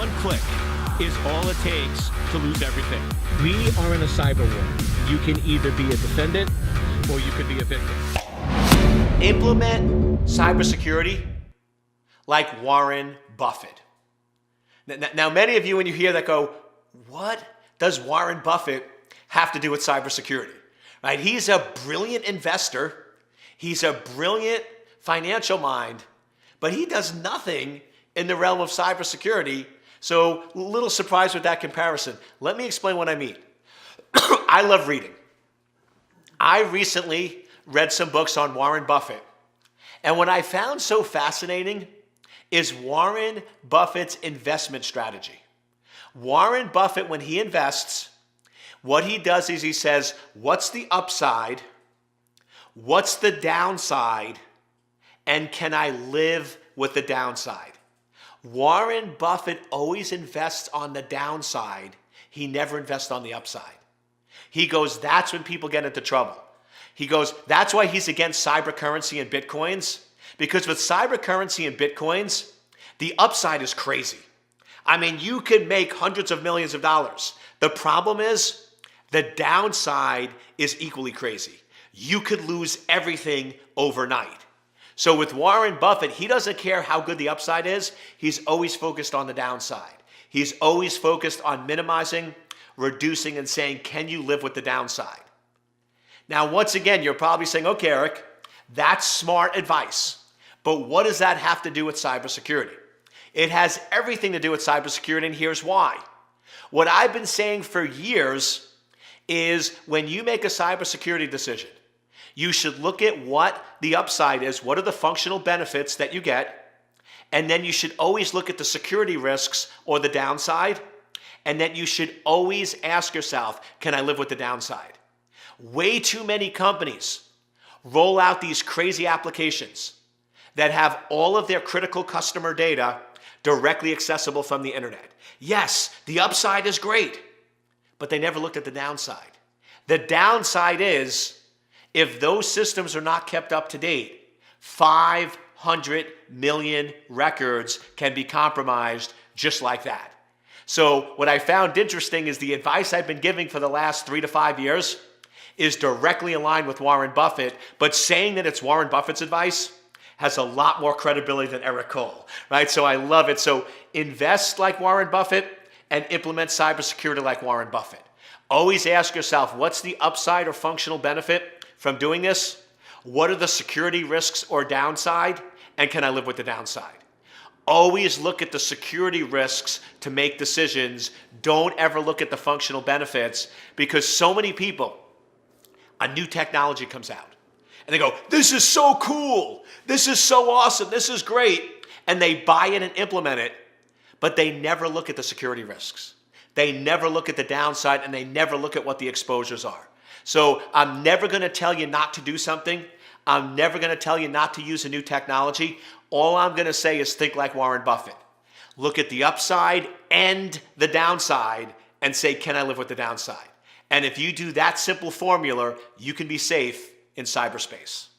One click is all it takes to lose everything. We are in a cyber war. You can either be a defendant or you could be a victim. Implement cybersecurity like Warren Buffett. Now, many of you, when you hear that, go, what does Warren Buffett have to do with cybersecurity? Right? He's a brilliant investor. He's a brilliant financial mind, but he does nothing in the realm of cybersecurity. So a little surprised with that comparison. Let me explain what I mean. I love reading. I recently read some books on Warren Buffett. And what I found so fascinating is Warren Buffett's investment strategy. Warren Buffett, when he invests, what he does is he says, what's the upside? What's the downside? And can I live with the downside? Warren Buffett always invests on the downside. He never invests on the upside. He goes, that's when people get into trouble. He goes, that's why he's against cybercurrency and bitcoins. Because with cybercurrency and bitcoins, the upside is crazy. I mean, you could make hundreds of millions of dollars. The problem is the downside is equally crazy. You could lose everything overnight. So with Warren Buffett, he doesn't care how good the upside is. He's always focused on the downside. He's always focused on minimizing, reducing, and saying, can you live with the downside? Now, once again, you're probably saying, okay, Eric, that's smart advice. But what does that have to do with cybersecurity? It has everything to do with cybersecurity, and here's why. What I've been saying for years is when you make a cybersecurity decision, you should look at what the upside is, what are the functional benefits that you get, and then you should always look at the security risks or the downside, and then you should always ask yourself, can I live with the downside? Way too many companies roll out these crazy applications that have all of their critical customer data directly accessible from the internet. Yes, the upside is great, but they never looked at the downside. The downside is, if those systems are not kept up to date, 500 million records can be compromised just like that. So what I found interesting is the advice I've been giving for the last 3 to 5 years is directly aligned with Warren Buffett, but saying that it's Warren Buffett's advice has a lot more credibility than Eric Cole, right? So I love it. So invest like Warren Buffett and implement cybersecurity like Warren Buffett. Always ask yourself, what's the upside or functional benefit from doing this? What are the security risks or downside? And can I live with the downside? Always look at the security risks to make decisions. Don't ever look at the functional benefits, because so many people, a new technology comes out and they go, this is so cool. This is so awesome. This is great. And they buy it and implement it, but they never look at the security risks. They never look at the downside, and they never look at what the exposures are. So I'm never going to tell you not to do something. I'm never going to tell you not to use a new technology. All I'm going to say is think like Warren Buffett. Look at the upside and the downside and say, can I live with the downside? And if you do that simple formula, you can be safe in cyberspace.